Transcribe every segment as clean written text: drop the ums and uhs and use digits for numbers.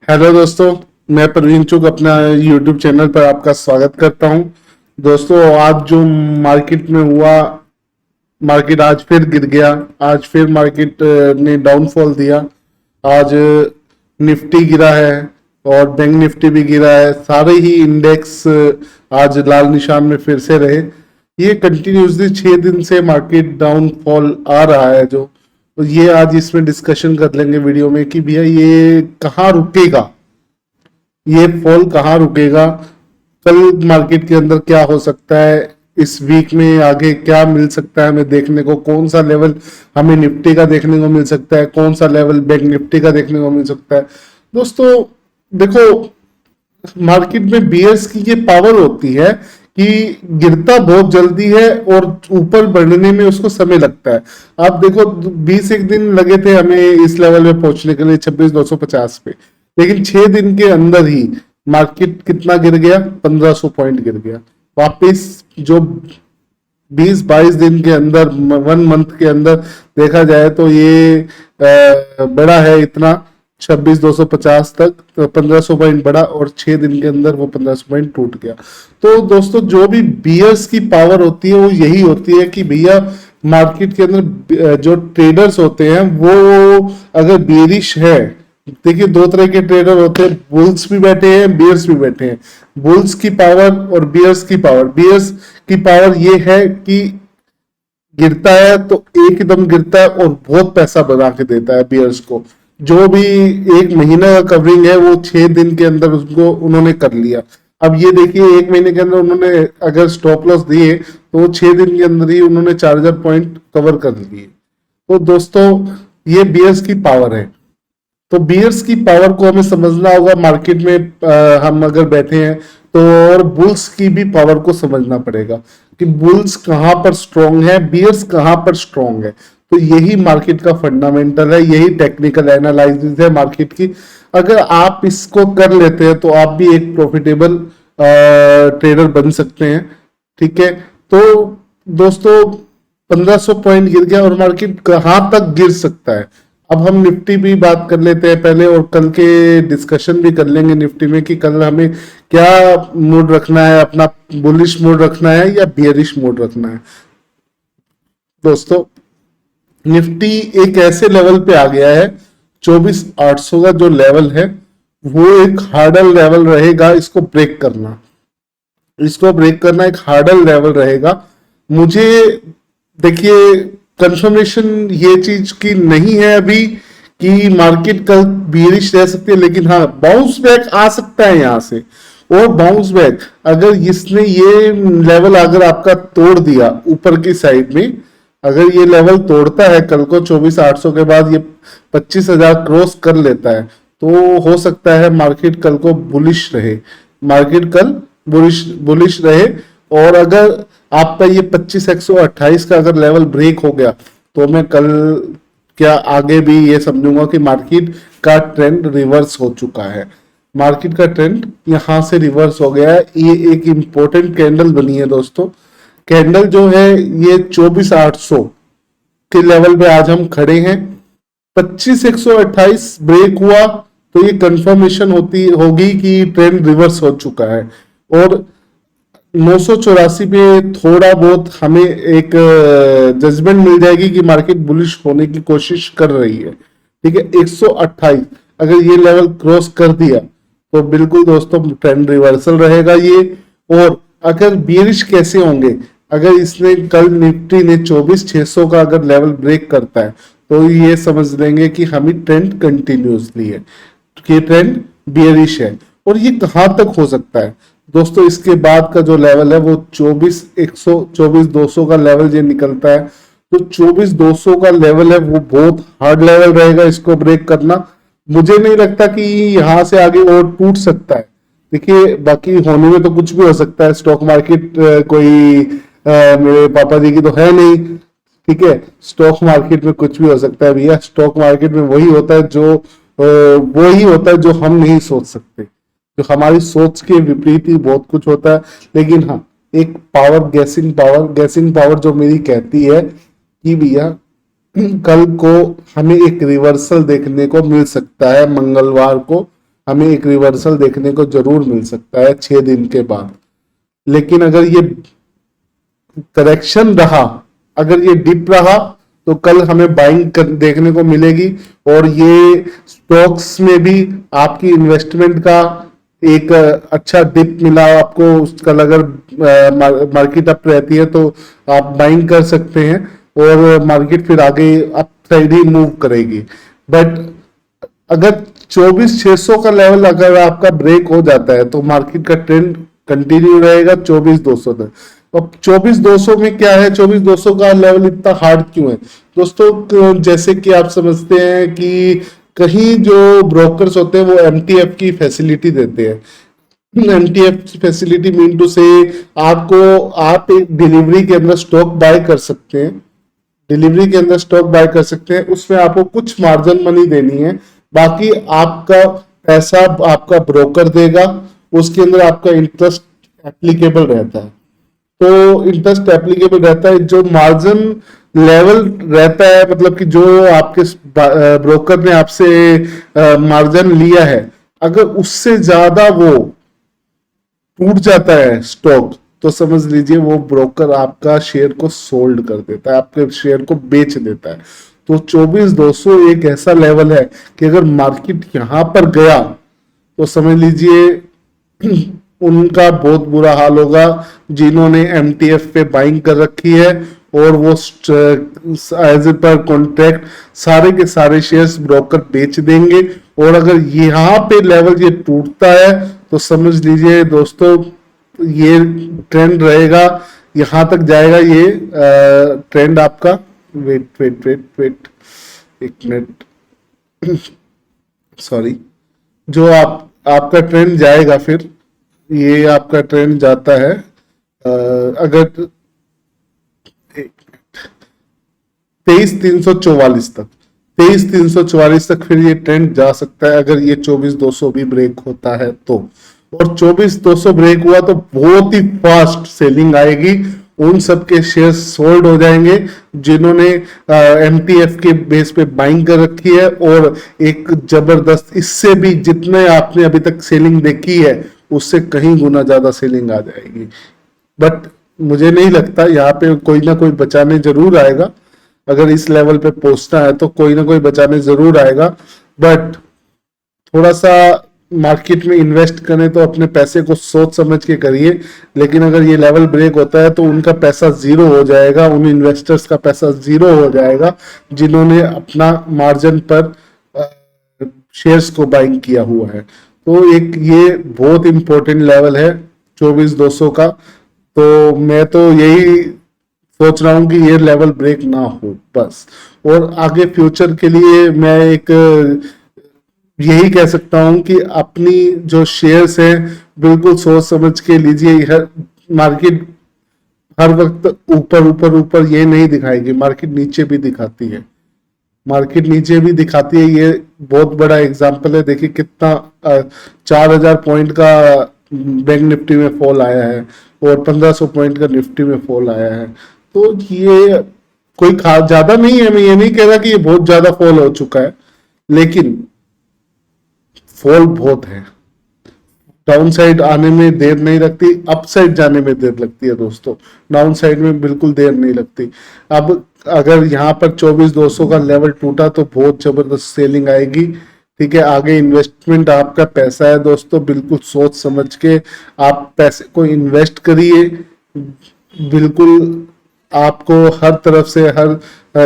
Hello दोस्तों, मैं प्रवीण चुग अपना यूट्यूब चैनल पर आपका स्वागत करता हूं। दोस्तों, आज जो मार्केट में हुआ, मार्केट आज फिर गिर गया। आज फिर मार्केट ने डाउनफॉल दिया। आज निफ्टी गिरा है और बैंक निफ्टी भी गिरा है। सारे ही इंडेक्स आज लाल निशान में फिर से रहे। ये कंटिन्यूसली 6 दिन से मार्केट डाउनफॉल आ रहा है। जो तो ये आज इसमें डिस्कशन कर लेंगे वीडियो में कि भैया ये कहाँ रुकेगा, ये फॉल कहाँ रुकेगा, कल मार्केट के अंदर क्या हो सकता है, इस वीक में आगे क्या मिल सकता है हमें देखने को, कौन सा लेवल हमें निफ्टी का देखने को मिल सकता है, कौन सा लेवल बैंक निफ्टी का देखने को मिल सकता है। दोस्तों देखो, मार्केट में बियर्स की ये पावर होती है कि गिरता बहुत जल्दी है और ऊपर बढ़ने में उसको समय लगता है। आप देखो, 20 एक दिन लगे थे हमें इस लेवल पे पहुंचने के लिए 26,250 पे, लेकिन 6 दिन के अंदर ही मार्केट कितना गिर गया, 1500 पॉइंट गिर गया वापिस। जो 20-22 दिन के अंदर, 1 मंथ के अंदर देखा जाए तो ये बड़ा है इतना, 26,250 तक 1500 पॉइंट बढ़ा और 6 दिन के अंदर वो 1500 पॉइंट टूट गया। तो दोस्तों, जो भी बियर्स की पावर होती है वो यही होती है कि भैया मार्केट के अंदर जो ट्रेडर्स होते हैं वो अगर बियरिश है, देखिए दो तरह के ट्रेडर होते हैं, बुल्स भी बैठे हैं, बियर्स भी बैठे हैं। बुल्स की पावर और बियर्स की पावर, बियर्स की पावर ये है कि गिरता है तो एकदम गिरता है और बहुत पैसा बना के देता है बियर्स को। जो भी 1 महीना का कवरिंग है वो 6 दिन के अंदर उसको उन्होंने कर लिया। अब ये देखिए, 1 महीने के अंदर उन्होंने अगर स्टॉप लॉस दिए तो 6 दिन के अंदर ही उन्होंने 4000 पॉइंट कवर कर लिए। तो दोस्तों, ये बियर्स की पावर है। तो बियर्स की पावर को हमें समझना होगा मार्केट में। हम अगर बैठे हैं तो, और बुल्स की भी पावर को समझना पड़ेगा कि बुल्स कहां पर स्ट्रांग है, बियर्स कहां पर स्ट्रांग है। तो यही मार्केट का फंडामेंटल है, यही टेक्निकल एनालिसिस है मार्केट की। अगर आप इसको कर लेते हैं तो आप भी एक प्रॉफिटेबल ट्रेडर बन सकते हैं। ठीक है, तो दोस्तों 1500 पॉइंट गिर गया और मार्केट कहां तक गिर सकता है। अब हम निफ्टी भी बात कर लेते हैं पहले, और कल के डिस्कशन भी कर लेंगे निफ्टी में कि कल हमें क्या मूड रखना है, अपना बुलिश मूड रखना है या बियरिश मूड रखना है। दोस्तों, निफ्टी एक ऐसे लेवल पे आ गया है, 24,800 का जो लेवल है वो एक हार्डल लेवल रहेगा। इसको ब्रेक करना एक हार्डल लेवल रहेगा। मुझे देखिए, कंफर्मेशन ये चीज की नहीं है अभी कि मार्केट कल बियरिश रह सकती है, लेकिन हाँ, बाउंस बैक आ सकता है यहां से। और बाउंस बैक अगर इसने ये लेवल अगर आपका तोड़ दिया ऊपर की साइड में, अगर ये लेवल तोड़ता है कल को 24,800 के बाद, ये 25,000 क्रॉस कर लेता है, तो हो सकता है मार्केट कल को बुलिश रहे। मार्केट कल बुलिश रहे। और अगर आपका ये 25,128 का अगर लेवल ब्रेक हो गया तो मैं कल क्या आगे भी ये समझूंगा कि मार्केट का ट्रेंड रिवर्स हो चुका है। मार्केट का ट्रेंड यहां से रिवर्स हो गया है। ये एक इंपॉर्टेंट कैंडल बनी है दोस्तों। कैंडल जो है ये 24,800 के लेवल पे आज हम खड़े हैं। 25,128 ब्रेक हुआ तो ये कंफर्मेशन होगी कि ट्रेंड रिवर्स हो चुका है। और 984 पे थोड़ा बहुत हमें एक जजमेंट मिल जाएगी कि मार्केट बुलिश होने की कोशिश कर रही है। ठीक है, 128 अगर ये लेवल क्रॉस कर दिया तो बिल्कुल दोस्तों ट्रेंड रिवर्सल रहेगा ये। और अगर बियरिश कैसे होंगे, अगर इसने कल निफ्टी ने 24,600 का अगर लेवल ब्रेक करता है तो ये समझ लेंगे कि हमें ट्रेंड कंटिन्यूसली है, कि ट्रेंड बियरिश है। और ये कहां तक हो सकता है दोस्तों, इसके बाद का जो लेवल है वो 24,100 24,200 का लेवल ये निकलता है। तो 24,200 का लेवल है वो बहुत हार्ड लेवल रहेगा इसको ब्रेक करना। मुझे नहीं लगता कि यहां से आगे और टूट सकता है। देखिए, बाकी होने में तो कुछ भी हो सकता है। स्टॉक मार्केट कोई मेरे पापा जी की तो है नहीं। ठीक है, स्टॉक मार्केट में कुछ भी हो सकता है भैया। स्टॉक मार्केट में वही होता है जो हम नहीं सोच सकते। जो हमारी सोच के विपरीत ही बहुत कुछ होता है। लेकिन हाँ, एक पावर, गैसिंग पावर जो मेरी कहती है कि भैया कल को हमें एक रिवर्सल देखने को मिल सकता है मंगलवार को। हमें एक रिवर्सल देखने को जरूर मिल सकता है 6 दिन के बाद। लेकिन अगर ये करेक्शन रहा, अगर ये डिप रहा, तो कल हमें बाइंग देखने को मिलेगी। और ये स्टॉक्स में भी आपकी इन्वेस्टमेंट का एक अच्छा डिप मिला आपको, उसका अगर मार्केट अप रहती है तो आप बाइंग कर सकते हैं और मार्केट फिर आगे अप साइड ही मूव करेगी। बट अगर 24,600 का लेवल अगर आपका ब्रेक हो जाता है तो मार्केट का ट्रेंड कंटिन्यू रहेगा 24,200 तक। अब 24,200 में क्या है, 24,200 का लेवल इतना हार्ड क्यों है दोस्तों? जैसे कि आप समझते हैं कि कहीं जो ब्रोकर्स होते हैं वो एमटीएफ की फैसिलिटी देते हैं। एमटीएफ की फैसिलिटी मीन टू से आप एक डिलीवरी के अंदर स्टॉक बाय कर सकते हैं, डिलीवरी के अंदर स्टॉक बाय कर सकते हैं, उसमें आपको कुछ मार्जिन मनी देनी है, बाकी आपका पैसा आपका ब्रोकर देगा, उसके अंदर आपका इंटरेस्ट एप्लीकेबल रहता है। तो इंटरेस्ट एप्लीकेबल रहता है, जो मार्जिन लेवल रहता है, मतलब कि जो आपके ब्रोकर ने आपसे मार्जिन लिया है, अगर उससे ज्यादा वो टूट जाता है स्टॉक, तो समझ लीजिए वो ब्रोकर आपका शेयर को सोल्ड कर देता है, आपके शेयर को बेच देता है। तो 24,200 एक ऐसा लेवल है कि अगर मार्केट यहां पर गया तो समझ लीजिए उनका बहुत बुरा हाल होगा जिन्होंने एमटीएफ पे बाइंग कर रखी है, और वो एज ए पर कॉन्ट्रैक्ट सारे के सारे शेयर्स ब्रोकर बेच देंगे। और अगर यहाँ पे लेवल ये टूटता है तो समझ लीजिए दोस्तों ये ट्रेंड रहेगा, यहां तक जाएगा ये ट्रेंड आपका। वेट वेट वेट वेट, एक मिनट, सॉरी। जो आपका ट्रेंड जाएगा, फिर ये आपका ट्रेंड जाता है अगर 23,344 तक, 23,344 तक फिर ये ट्रेंड जा सकता है अगर ये 24,200 भी ब्रेक होता है तो। और 24,200 ब्रेक हुआ तो बहुत ही फास्ट सेलिंग आएगी, उन सब के शेयर सोल्ड हो जाएंगे जिन्होंने एमटीएफ के बेस पे बाइंग कर रखी है, और एक जबरदस्त, इससे भी जितने आपने अभी तक सेलिंग देखी है उससे कहीं गुना ज्यादा सेलिंग आ जाएगी। बट मुझे नहीं लगता, यहाँ पे कोई ना कोई बचाने जरूर आएगा, अगर इस लेवल पे पहुंचना है तो कोई ना कोई बचाने जरूर आएगा। बट थोड़ा सा मार्केट में इन्वेस्ट करें तो अपने पैसे को सोच समझ के करिए, लेकिन अगर ये लेवल ब्रेक होता है तो उनका पैसा जीरो हो जाएगा, उन इन्वेस्टर्स का पैसा जीरो हो जाएगा जिन्होंने अपना मार्जिन पर शेयर्स को बाइंग किया हुआ है। तो एक ये बहुत इंपॉर्टेंट लेवल है 24,200 का। तो मैं तो यही सोच रहा हूं कि ये लेवल ब्रेक ना हो बस। और आगे फ्यूचर के लिए मैं एक यही कह सकता हूं कि अपनी जो शेयर्स हैं बिल्कुल सोच समझ के लीजिए। मार्केट हर वक्त ऊपर ऊपर ऊपर ये नहीं दिखाएगी, मार्केट नीचे भी दिखाती है, मार्केट नीचे भी दिखाती है। ये बहुत बड़ा एग्जांपल है, देखिए कितना 4,000 पॉइंट का बैंक निफ्टी में फॉल आया है और 1,500 पॉइंट का निफ्टी में फॉल आया है। तो ये कोई खास ज्यादा नहीं है, मैं ये नहीं कह रहा कि ये बहुत ज्यादा फॉल हो चुका है, लेकिन फॉल बहुत है। डाउन साइड आने में देर नहीं लगती, अप साइड जाने में देर लगती है दोस्तों, डाउन साइड में बिल्कुल देर नहीं लगती। अब अगर यहाँ पर 24,200 का लेवल टूटा तो बहुत जबरदस्त सेलिंग आएगी। ठीक है, आगे इन्वेस्टमेंट आपका पैसा है दोस्तों, बिल्कुल सोच समझ के आप पैसे को इन्वेस्ट करिए। बिल्कुल आपको हर तरफ से, हर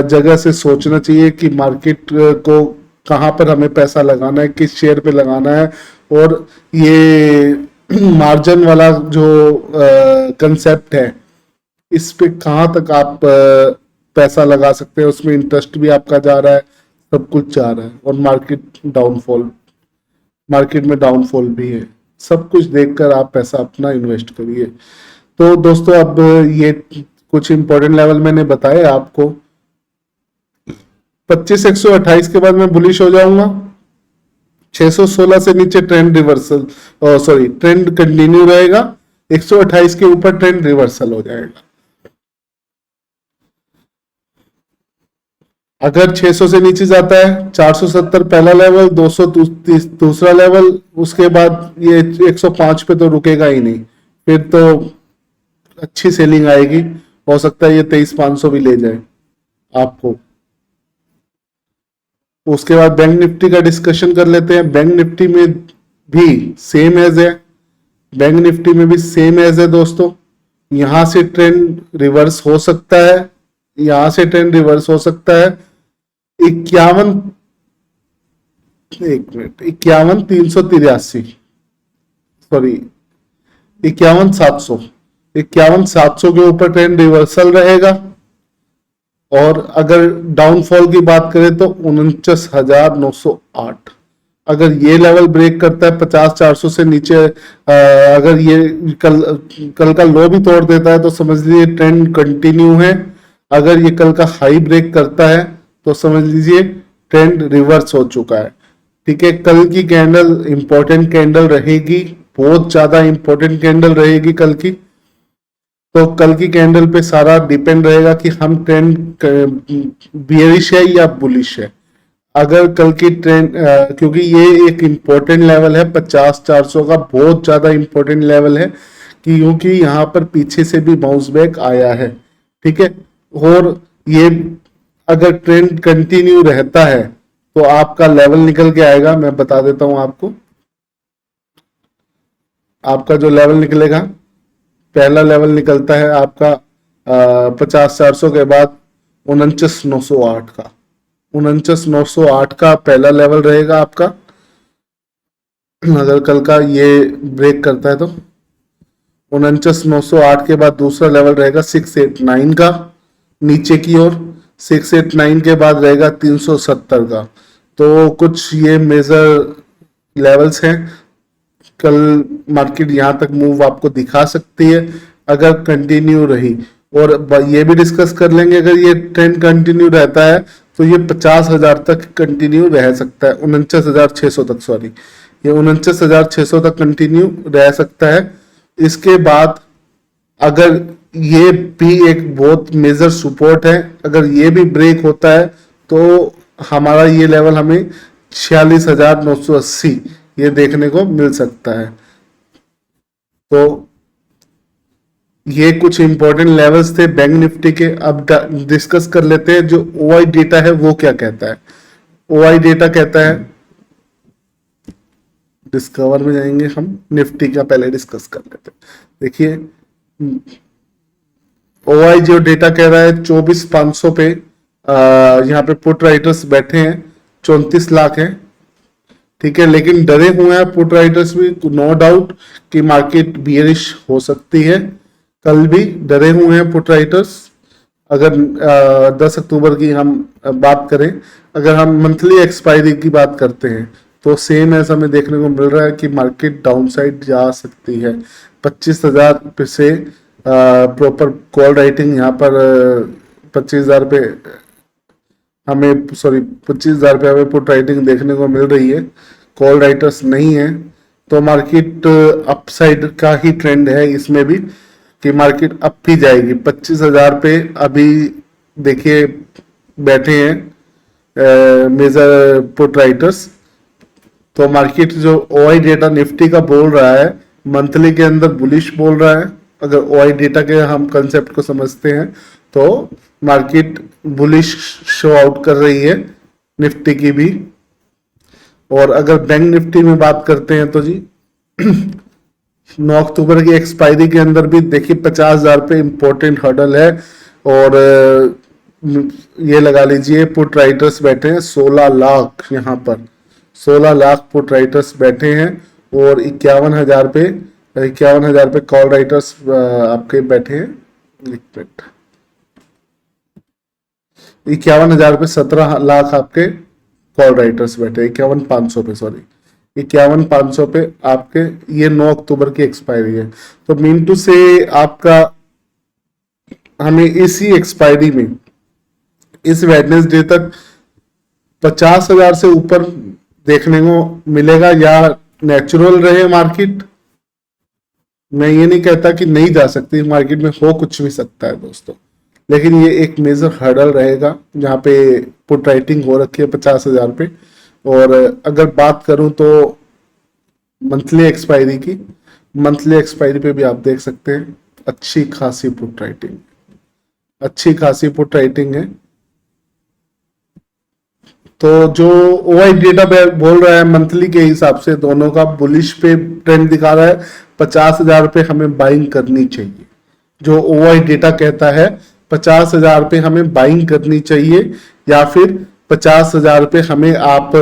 जगह से सोचना चाहिए कि मार्केट को कहाँ पर हमें पैसा लगाना है, किस शेयर पे लगाना है। और ये मार्जिन वाला जो कंसेप्ट है, इस पे कहाँ तक आप पैसा लगा सकते हैं, उसमें इंटरेस्ट भी आपका जा रहा है, सब कुछ जा रहा है, और मार्केट में डाउनफॉल भी है। सब कुछ देखकर आप पैसा अपना इन्वेस्ट करिए। तो दोस्तों अब ये कुछ इंपॉर्टेंट लेवल मैंने बताए आपको। 25,128 के बाद मैं बुलिश हो जाऊंगा। 616 से नीचे trend reversal, sorry trend continue रहेगा, 128 के ऊपर ट्रेंड रिवर्सल हो जाएगा। अगर 600 से नीचे जाता है 470 पहला लेवल, 200 दूसरा लेवल, उसके बाद ये 105 पे तो रुकेगा ही नहीं, फिर तो अच्छी सेलिंग आएगी। हो सकता है ये 23,500 भी ले जाए आपको। उसके बाद बैंक निफ्टी का डिस्कशन कर लेते हैं। बैंक निफ्टी में भी सेम एज है, बैंक निफ्टी में भी सेम एज है दोस्तों। यहां से ट्रेंड रिवर्स हो सकता है, यहां से ट्रेंड रिवर्स हो सकता है। 51, एक मिनट, 51,383, सॉरी 51,700, 51,700 के ऊपर ट्रेंड रिवर्सल रहेगा। और अगर डाउनफॉल की बात करें तो 49,908, अगर ये लेवल ब्रेक करता है 50,400 से नीचे, अगर ये कल का लो भी तोड़ देता है तो समझ लीजिए ट्रेंड कंटिन्यू है। अगर ये कल का हाई ब्रेक करता है तो समझ लीजिए ट्रेंड रिवर्स हो चुका है। ठीक है, कल की कैंडल इंपॉर्टेंट कैंडल रहेगी, बहुत ज्यादा इंपॉर्टेंट कैंडल रहेगी कल की। तो कल की कैंडल पे सारा डिपेंड रहेगा कि हम ट्रेंड बियरिश है या बुलिश है। अगर कल की ट्रेंड, क्योंकि ये एक इम्पोर्टेंट लेवल है 50,400 का, बहुत ज्यादा इम्पोर्टेंट लेवल है, क्योंकि यहाँ पर पीछे से भी बाउंस बैक आया है। ठीक है, और ये अगर ट्रेंड कंटिन्यू रहता है तो आपका लेवल निकल के आएगा, मैं बता देता हूं आपको। आपका जो लेवल निकलेगा, पहला लेवल निकलता है आपका 50,400 के बाद 49,908 का, 49,908 का पहला लेवल रहेगा आपका। अगर कल का ये ब्रेक करता है तो 49,908 के बाद दूसरा लेवल रहेगा 689 का, नीचे की ओर 689 के बाद रहेगा 370 का। तो कुछ ये मेजर लेवल्स हैं। कल मार्केट यहां तक मूव आपको दिखा सकती है अगर कंटिन्यू रही। और ये भी डिस्कस कर लेंगे, अगर ये ट्रेंड कंटिन्यू रहता है तो ये 50,000 तक कंटिन्यू रह सकता है, 49,600 तक, सॉरी, ये 49,600 तक कंटिन्यू रह सकता है। इसके बाद अगर ये भी एक बहुत मेजर सपोर्ट है, अगर ये भी ब्रेक होता है तो हमारा ये लेवल हमें 46,980 ये देखने को मिल सकता है। तो ये कुछ इंपॉर्टेंट लेवल्स थे बैंक निफ्टी के। अब डिस्कस कर लेते हैं जो ओआई डेटा है वो क्या कहता है। ओआई डेटा कहता है, डिस्कवर में जाएंगे हम, निफ्टी का पहले डिस्कस कर लेते हैं। देखिए ओआई जो डेटा कह रहा है 24,500 पे, यहाँ पे पुट राइटर्स बैठे हैं, 34 लाख हैं। ठीक है, लेकिन डरे हुए हैं पुट राइटर्स भी, नो डाउट कि मार्केट बियरिश हो सकती है। कल भी डरे हुए हैं पुट राइटर्स। अगर 10 अक्टूबर की हम बात करें, अगर हम मंथली एक्सपायरी की बात करते हैं तो सेम ऐसा हमें देखने को मिल रहा है कि मार्केट डाउन साइड जा सकती है। 25,000 से प्रॉपर कॉल राइटिंग यहाँ पर 25,000 पे हमें, सॉरी 25,000 पे हमें पुट राइटिंग देखने को मिल रही है, कॉल राइटर्स नहीं है। तो मार्केट अपसाइड का ही ट्रेंड है इसमें भी, कि मार्केट अप ही जाएगी। 25,000 पे अभी देखिए बैठे हैं मेजर पुट राइटर्स। तो मार्केट जो ओआई डेटा निफ्टी का बोल रहा है मंथली के अंदर बुलिश बोल रहा है। अगर ओआई डेटा के हम कंसेप्ट को समझते हैं तो मार्केट बुलिश शो आउट कर रही है निफ्टी की भी। और अगर बैंक निफ्टी में बात करते हैं तो जी 9 अक्टूबर की एक्सपायरी के अंदर भी देखिए 50,000 पे इंपॉर्टेंट हर्डल है। और ये लगा लीजिए पुट राइटर्स बैठे हैं 16 लाख, यहाँ पर 16 लाख पुट राइटर्स बैठे हैं। और 51,000 पे कॉल राइटर्स आपके बैठे हैं। 51,000 पे 17 लाख आपके कॉल राइटर्स बैठे, 51,500 पे, सॉरी 51,500 पे आपके। ये 9 अक्टूबर की एक्सपायरी है। तो मीन टू से आपका हमें इसी एक्सपायरी में इस वेडनेसडे तक 50,000 से ऊपर देखने को मिलेगा, या नेचुरल रहे मार्केट। मैं ये नहीं कहता कि नहीं जा सकती मार्केट में, हो कुछ भी सकता है दोस्तों, लेकिन ये एक मेजर हर्डल रहेगा जहाँ पे पुट राइटिंग हो रखी है 50,000 पे। और अगर बात करूं तो मंथली एक्सपायरी की, मंथली एक्सपायरी पे भी आप देख सकते हैं अच्छी खासी पुट राइटिंग, अच्छी खासी पुट राइटिंग है। तो जो ओआई डेटा बोल रहा है मंथली के हिसाब से दोनों का बुलिश पे ट्रेंड दिखा रहा है, 50,000 पे हमें बाइंग करनी चाहिए। जो ओआई डेटा कहता है 50,000 पे हमें बाइंग करनी चाहिए, या फिर 50,000 पे हमें आप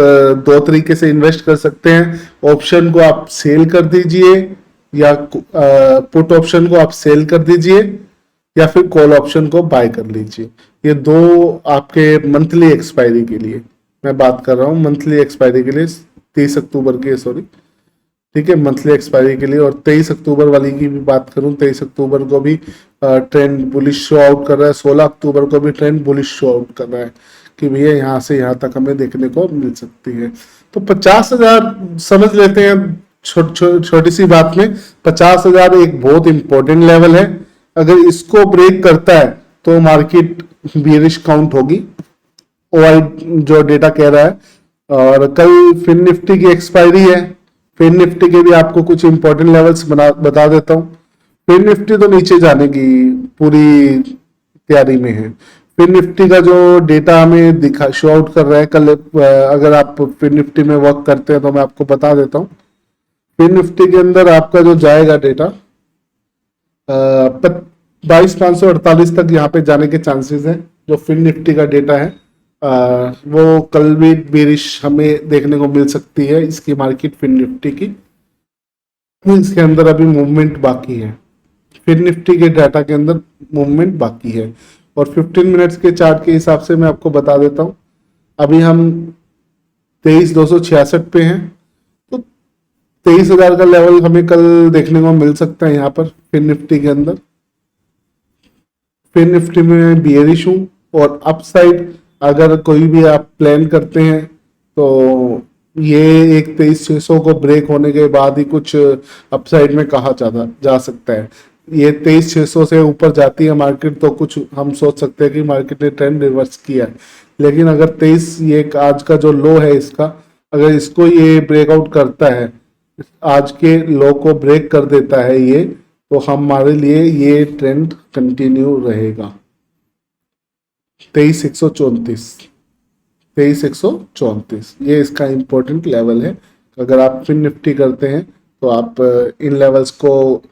दो तरीके से इन्वेस्ट कर सकते हैं। ऑप्शन को आप सेल कर दीजिए, या पुट ऑप्शन को आप सेल कर दीजिए, या फिर कॉल ऑप्शन को बाय कर लीजिए। ये दो आपके मंथली एक्सपायरी के लिए मैं बात कर रहा हूँ, मंथली एक्सपायरी के लिए 30 अक्टूबर की, सॉरी, ठीक है, मंथली एक्सपायरी के लिए। और 23 अक्टूबर वाली की भी बात करूं, 23 अक्टूबर को भी ट्रेंड बुलिश शो आउट कर रहा है, 16 अक्टूबर को भी ट्रेंड बुलिश शो आउट कर रहा है कि भैया यहाँ से यहाँ तक हमें देखने को मिल सकती है। तो 50,000 समझ लेते हैं, छोटी सी बात में 50,000 एक बहुत इंपॉर्टेंट लेवल है। अगर इसको ब्रेक करता है तो मार्केट बियरिश काउंट होगी, ओआई जो डेटा कह रहा है। और कल फिन निफ्टी की एक्सपायरी है, फिन निफ्टी के भी आपको कुछ इंपॉर्टेंट लेवल्स बता देता हूँ। फिन निफ्टी तो नीचे जाने की पूरी तैयारी में है। फिन निफ्टी का जो डेटा हमें दिखा शो आउट कर रहा है कल, अगर आप फिन निफ्टी में वर्क करते हैं तो मैं आपको बता देता हूँ। फिन निफ्टी के अंदर आपका जो जाएगा डेटा 22,548 तक यहाँ पे जाने के चांसेस है। जो फिन निफ्टी का डेटा है वो कल भी बेरिश हमें देखने को मिल सकती है इसकी मार्केट, फिन निफ्टी की। इसके अंदर अभी मूवमेंट बाकी है, फिन निफ्टी के डाटा के अंदर मूवमेंट बाकी है। और 15 मिनट्स के चार्ट के हिसाब से मैं आपको बता देता हूँ, अभी हम 23,266 पे हैं। तो 23,000 का लेवल हमें कल देखने को मिल सकता है यहाँ पर फिन निफ्टी के अंदर। फिन निफ्टी में बियरिश हूँ, और अपसाइड अगर कोई भी आप प्लान करते हैं तो ये एक 23,600 को ब्रेक होने के बाद ही कुछ अपसाइड में कहा जा सकता है। ये 23,600 से ऊपर जाती है मार्केट तो कुछ हम सोच सकते हैं कि मार्केट ने ट्रेंड रिवर्स किया है। लेकिन अगर 23 ये आज का जो लो है इसका, अगर इसको ये ब्रेकआउट करता है, आज के लो को ब्रेक कर देता है ये, तो हमारे लिए ये ट्रेंड कंटिन्यू रहेगा। 23,134, 23,134 ये इसका इंपॉर्टेंट लेवल है। अगर आप फिन निफ्टी करते हैं तो आप इन लेवल्स को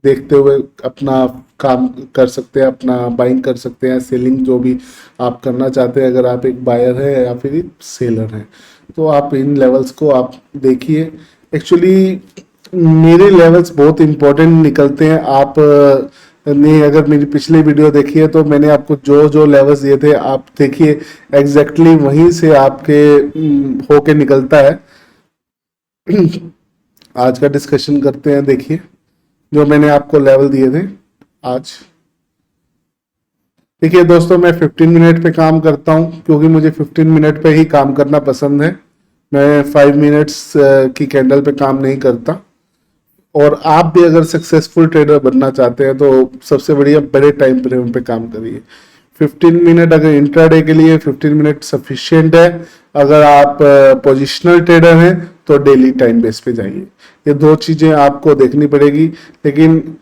देखते हुए अपना काम कर सकते हैं, अपना बाइंग कर सकते हैं, सेलिंग जो भी आप करना चाहते हैं। अगर आप एक बायर है या फिर एक सेलर है तो आप इन लेवल्स को आप देखिए। एक्चुअली मेरे लेवल्स बहुत इंपॉर्टेंट निकलते हैं। आप ने अगर मेरी पिछली वीडियो देखी है तो मैंने आपको जो जो लेवल्स दिए थे आप देखिए, एग्जैक्टली वहीं से आपके होके निकलता है। आज का डिस्कशन करते हैं। देखिए जो मैंने आपको लेवल दिए थे आज, देखिए दोस्तों, मैं 15 मिनट पे काम करता हूँ क्योंकि मुझे 15 मिनट पे ही काम करना पसंद है। मैं 5 मिनट्स की कैंडल पे काम नहीं करता। और आप भी अगर सक्सेसफुल ट्रेडर बनना चाहते हैं तो सबसे बढ़िया बड़े टाइम फ्रेम पे काम करिए। 15 मिनट अगर इंट्राडे के लिए 15 मिनट सफिशिएंट है। अगर आप पोजिशनल ट्रेडर हैं तो डेली टाइम बेस पे जाइए। ये दो चीजें आपको देखनी पड़ेगी। लेकिन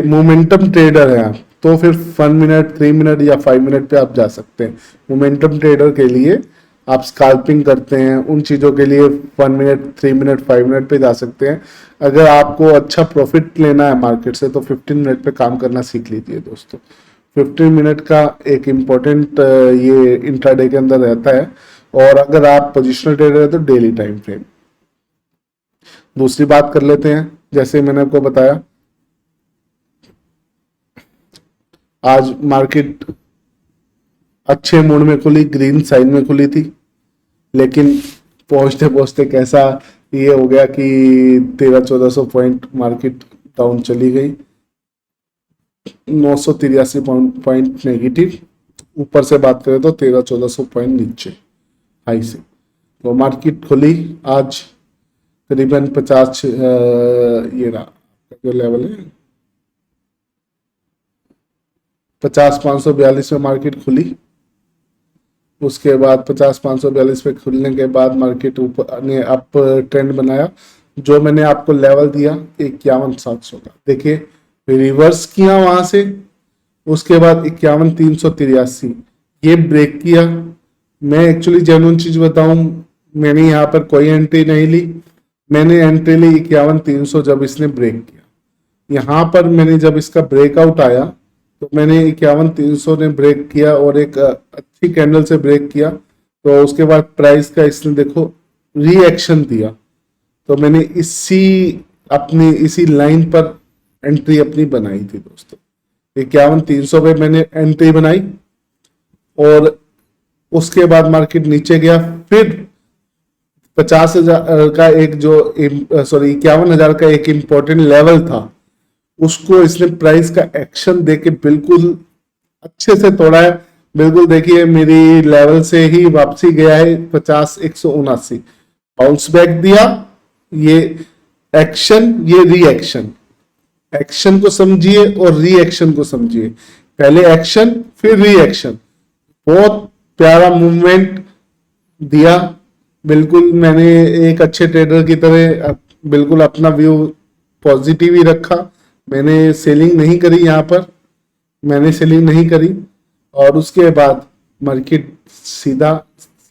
मोमेंटम ट्रेडर है आप तो फिर 1 मिनट, 3 मिनट या 5 मिनट पे आप जा सकते हैं। मोमेंटम ट्रेडर के लिए आप स्काल्पिंग करते हैं उन चीज़ों के लिए 1 मिनट, 3 मिनट, 5 मिनट पे जा सकते हैं। अगर आपको अच्छा प्रॉफिट लेना है मार्केट से तो 15 मिनट पे काम करना सीख लीजिए दोस्तों। 15 मिनट का एक इम्पोर्टेंट ये इंट्राडे के अंदर रहता है। और अगर आप पोजिशनल ट्रेडर है तो डेली टाइम फ्रेम। दूसरी बात कर लेते हैं, जैसे मैंने आपको बताया आज मार्केट अच्छे मूड में खुली, ग्रीन साइन में खुली थी, लेकिन पहुंचते पहुंचते कैसा ये हो गया कि 1300-1400 पॉइंट मार्केट डाउन चली गई, 983 पॉइंट नेगेटिव। ऊपर से बात करें तो 1300-1400 पॉइंट नीचे हाई से। तो मार्केट खुली आज करीबन 50 ये रहा जो लेवल है 50,542 में मार्केट खुली। उसके बाद 50,542 पे खुलने के बाद मार्केट ऊपर ने अप ट्रेंड बनाया। जो मैंने आपको लेवल दिया 51,700 का, देखिए रिवर्स किया वहां से। उसके बाद 51,383 ये ब्रेक किया। मैं एक्चुअली जेन्युइन चीज बताऊं, मैंने यहाँ पर कोई एंट्री नहीं ली। मैंने एंट्री ली 51,300 जब इसने ब्रेक किया। यहाँ पर मैंने जब इसका ब्रेकआउट आया तो मैंने 51,300 ने ब्रेक किया और एक अच्छी कैंडल से ब्रेक किया। तो उसके बाद प्राइस का इसने देखो रिएक्शन दिया, तो मैंने इसी लाइन पर एंट्री अपनी बनाई थी दोस्तों। 51,300 पे मैंने एंट्री बनाई और उसके बाद मार्केट नीचे गया। फिर 50,000 का एक जो 51,000 का एक इंपॉर्टेंट लेवल था, उसको इसने प्राइस का एक्शन देके बिल्कुल अच्छे से तोड़ा है। बिल्कुल देखिए मेरी लेवल से ही वापसी गया है 50,179, बाउंस बैक दिया। ये एक्शन, ये रिएक्शन, एक्शन को समझिए और रिएक्शन को समझिए। पहले एक्शन फिर रिएक्शन, बहुत प्यारा मूवमेंट दिया। बिल्कुल मैंने एक अच्छे ट्रेडर की तरह बिल्कुल अपना व्यू पॉजिटिव ही रखा। मैंने सेलिंग नहीं करी, यहाँ पर मैंने सेलिंग नहीं करी। और उसके बाद मार्केट सीधा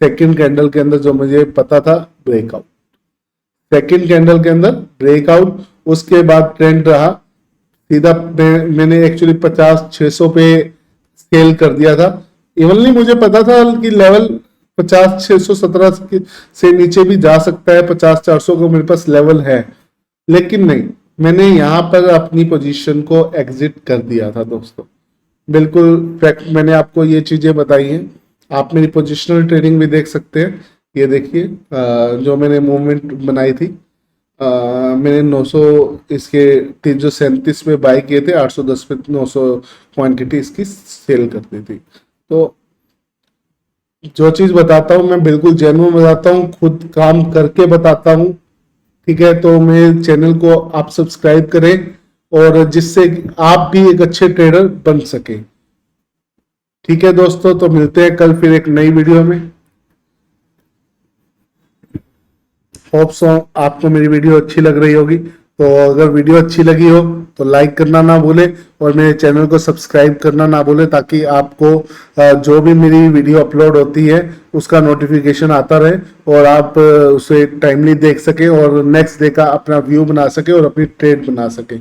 सेकंड कैंडल के अंदर, जो मुझे पता था, ब्रेकआउट। सेकंड कैंडल के अंदर ब्रेकआउट, उसके बाद ट्रेंड रहा सीधा। मैंने एक्चुअली 50,600 पे सेल कर दिया था। इवनली मुझे पता था कि लेवल 50,617 से नीचे भी जा सकता है, 50,400 को मेरे पास लेवल है, लेकिन नहीं, मैंने यहाँ पर अपनी पोजीशन को एग्जिट कर दिया था दोस्तों। बिल्कुल फैक्ट मैंने आपको ये चीजें बताई हैं। आप मेरी पोजिशनल ट्रेडिंग भी देख सकते हैं। ये देखिए जो मैंने मूवमेंट बनाई थी, मैंने 900 इसके 337 में बाई किए थे, 810 पे 900 क्वांटिटी इसकी सेल कर दी थी। तो जो चीज बताता हूँ मैं बिल्कुल जेन्युइन बताता हूँ, खुद काम करके बताता हूँ, ठीक है। तो मेरे चैनल को आप सब्सक्राइब करें और जिससे आप भी एक अच्छे ट्रेडर बन सके, ठीक है दोस्तों। तो मिलते हैं कल फिर एक नई वीडियो में। होप सो आपको मेरी वीडियो अच्छी लग रही होगी। तो अगर वीडियो अच्छी लगी हो तो लाइक करना ना भूले और मेरे चैनल को सब्सक्राइब करना ना भूले, ताकि आपको जो भी मेरी वीडियो अपलोड होती है उसका नोटिफिकेशन आता रहे और आप उसे टाइमली देख सके और नेक्स्ट डे का अपना व्यू बना सके और अपनी ट्रेड बना सके।